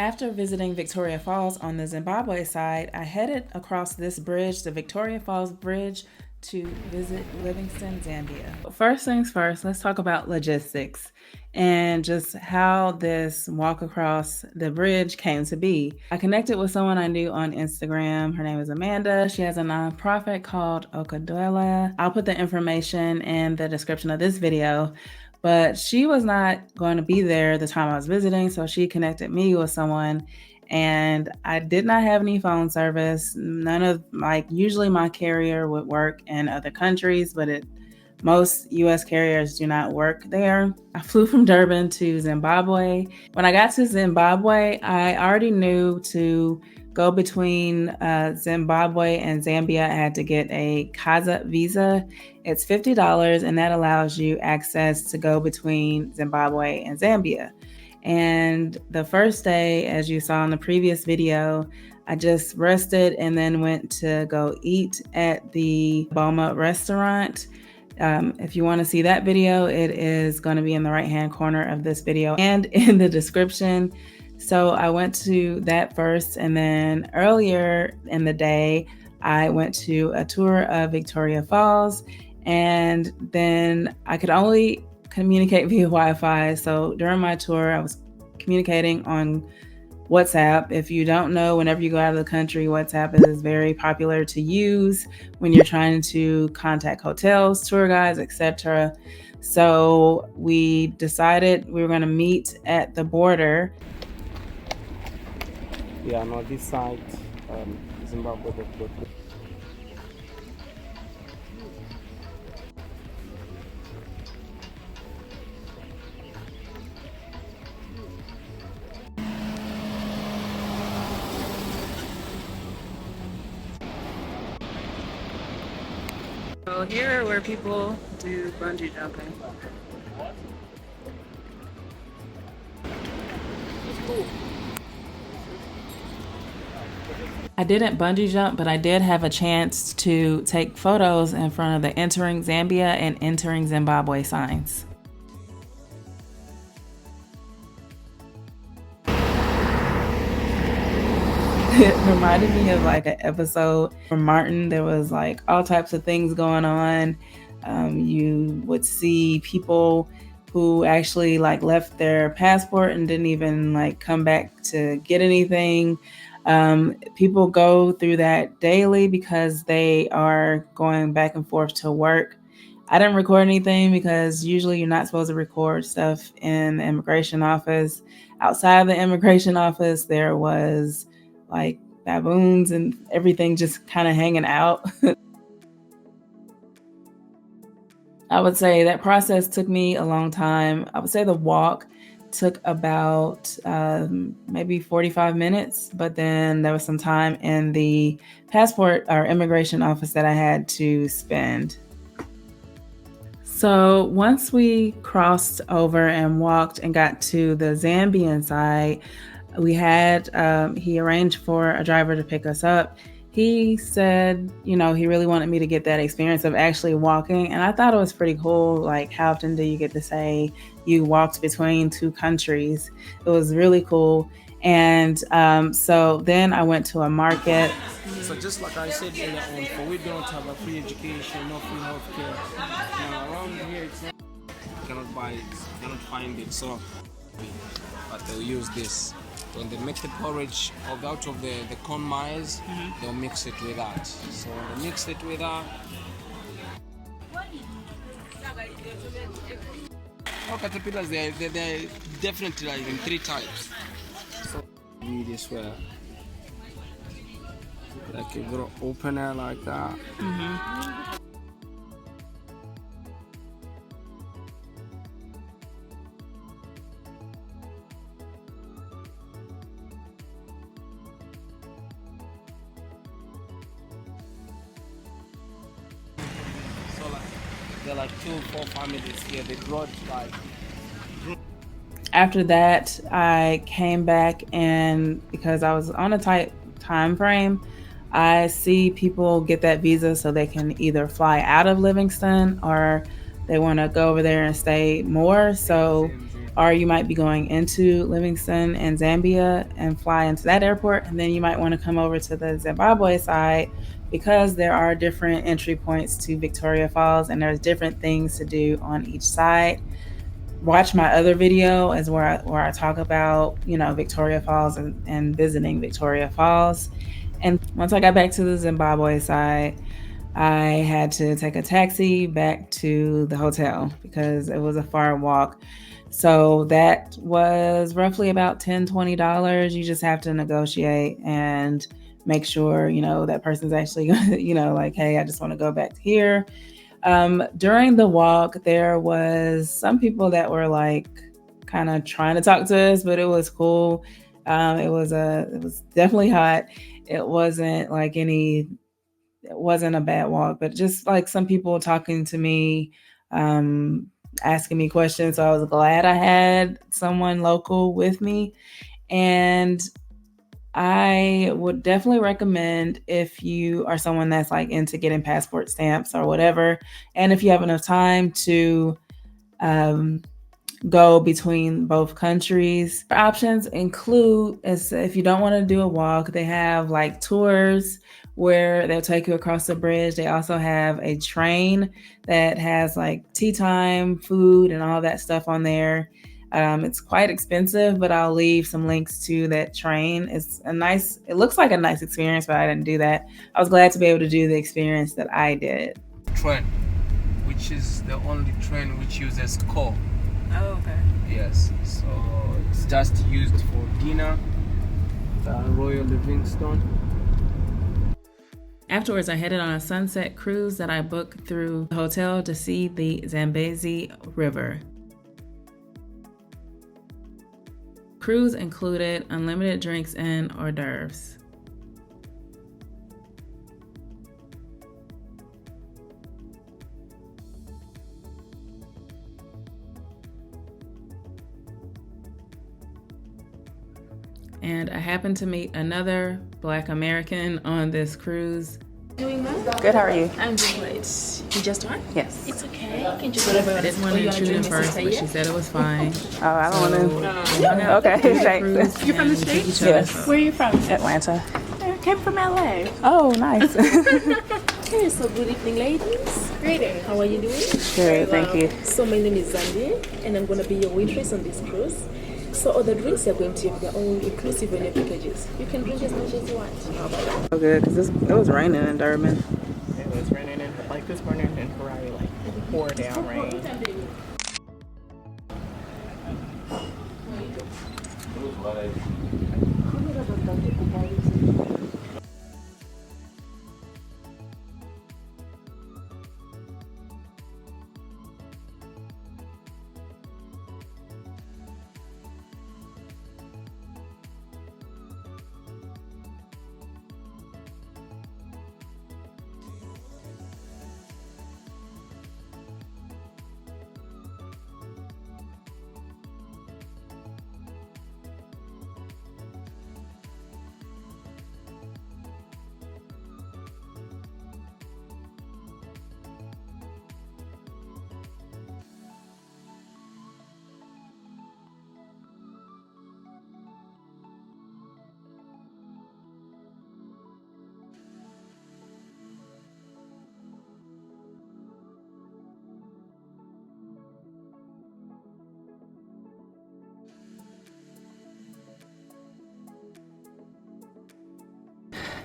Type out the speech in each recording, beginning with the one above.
After visiting Victoria Falls on the Zimbabwe side, I headed across this bridge, the Victoria Falls Bridge, to visit Livingstone, Zambia. First things first, let's talk about logistics and just how this walk across the bridge came to be. I connected with someone I knew on Instagram. Her name is Amanda. She has a nonprofit called Okadwela. I'll put the information in the description of this video. But she was not going to be there the time I was visiting, so she connected me with someone, and I did not have any phone service. None of usually my carrier would work in other countries, but most US carriers do not work there. I flew from Durban to Zimbabwe. When I got to Zimbabwe, I already knew to go between Zimbabwe and Zambia. I had to get a Kaza visa. It's $50, and that allows you access to go between Zimbabwe and Zambia. And the first day, as you saw in the previous video, I just rested and then went to go eat at the Boma restaurant. If you want to see that video, it is going to be in the right-hand corner of this video and in the description. So I went to that first, and then earlier in the day, I went to a tour of Victoria Falls, and then I could only communicate via Wi-Fi. So during my tour, I was communicating on WhatsApp. If you don't know, whenever you go out of the country, WhatsApp is very popular to use when you're trying to contact hotels, tour guides, etc. So we decided we were going to meet at the border. Yeah, no, this side, Zimbabwe. So here are where people do bungee jumping. I didn't bungee jump, but I did have a chance to take photos in front of the entering Zambia and entering Zimbabwe signs. It reminded me of like an episode from Martin. There was like all types of things going on. You would see people who actually like left their passport and didn't even like come back to get anything. People go through that daily because they are going back and forth to work. I didn't record anything because usually you're not supposed to record stuff in the immigration office. Outside of the immigration office, there was like baboons and everything just kind of hanging out. I would say that process took me a long time. I would say the walk took about maybe 45 minutes, but then there was some time in the passport or immigration office that I had to spend. So once we crossed over and walked and got to the Zambian side, we had, he arranged for a driver to pick us up. He said, he really wanted me to get that experience of actually walking. And I thought it was pretty cool. Like, how often do you get to say you walked between two countries? It was really cool. And so then I went to a market. So just like I said earlier on, we don't have a free education, no free healthcare. Now around here, you cannot buy it, you cannot find it. So, but they'll use this. When they make the porridge out of the corn maize, they'll mix it with that. So when they mix it with that, caterpillars, they're definitely like in 3 types. So we this way, like a little opener like that. There are like 2 or 4 families here. They brought like. After that, I came back, and because I was on a tight time frame, I see people get that visa so they can either fly out of Livingstone or they want to go over there and stay more. So or you might be going into Livingstone and Zambia and fly into that airport. And then you might want to come over to the Zimbabwe side because there are different entry points to Victoria Falls and there's different things to do on each side. Watch my other video as where I talk about, Victoria Falls and visiting Victoria Falls. And once I got back to the Zimbabwe side, I had to take a taxi back to the hotel because it was a far walk. So that was roughly about $10-$20. You just have to negotiate and make sure, that person's actually, like, hey, I just want to go back here. During the walk, there was some people that were like kind of trying to talk to us, but it was cool. It was definitely hot. It wasn't like it wasn't a bad walk, but just like some people talking to me, asking me questions. So I was glad I had someone local with me. And I would definitely recommend if you are someone that's like into getting passport stamps or whatever, and if you have enough time to go between both countries. Options include, is if you don't want to do a walk, they have like tours where they'll take you across the bridge. They also have a train that has like tea time, food, and all that stuff on there. It's quite expensive, but I'll leave some links to that train. It looks like a nice experience, but I didn't do that. I was glad to be able to do the experience that I did. Train, which is the only train which uses coal. Oh, okay. Yes, so it's just used for dinner, Royal Livingstone. Afterwards, I headed on a sunset cruise that I booked through the hotel to see the Zambezi River. Cruise included unlimited drinks and hors d'oeuvres. And I happened to meet another Black American on this cruise. Doing well? Good, how are you? I'm doing great. You just won? Yes. It's okay. You can just whatever. I didn't want to intrude in first, but she said it was fine. Oh, I don't want to. Okay, thanks. You're from the States? Yes. Where are you from? Atlanta. I came from LA. Oh, nice. Okay, so good evening, ladies. Great. How are you doing? Good, thank you. So my name is Zambia, and I'm going to be your waitress on this cruise. So all the drinks you're going to have, they're all inclusive in your packages. You can drink as much as you want. How about that? Oh, good, because it was raining in Durban. It was raining like this morning in Ferrari, like pour down rain.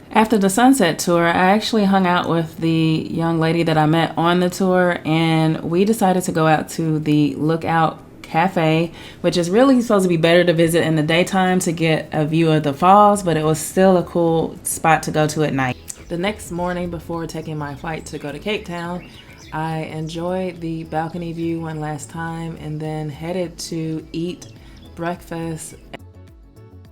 After the sunset tour, I actually hung out with the young lady that I met on the tour, and we decided to go out to the Lookout Cafe, which is really supposed to be better to visit in the daytime to get a view of the falls, but it was still a cool spot to go to at night. The next morning, before taking my flight to go to Cape Town, I enjoyed the balcony view one last time and then headed to eat breakfast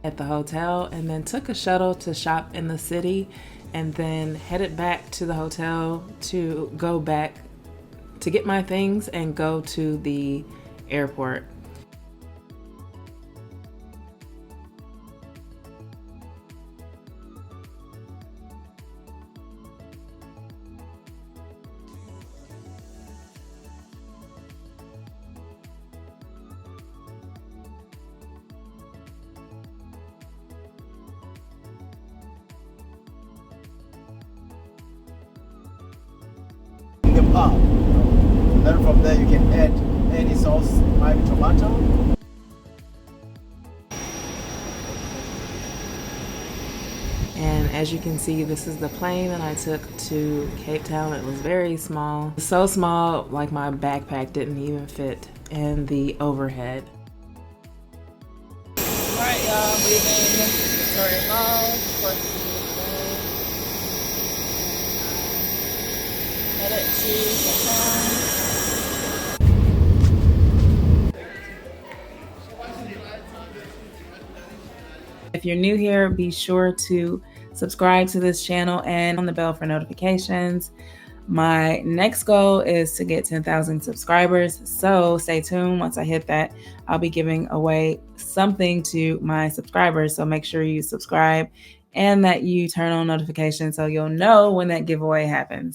at the hotel, and then took a shuttle to shop in the city, and then headed back to the hotel to go back to get my things and go to the airport. Then from there you can add any sauce, maybe tomato. And as you can see, this is the plane that I took to Cape Town. It was very small. So small, like my backpack didn't even fit in the overhead. Alright, y'all, leaving Victoria Falls. Of course, headed to Cape Town. If you're new here, be sure to subscribe to this channel and on the bell for notifications. My next goal is to get 10,000 subscribers, so stay tuned. Once I hit that, I'll be giving away something to my subscribers, so make sure you subscribe and that you turn on notifications so you'll know when that giveaway happens.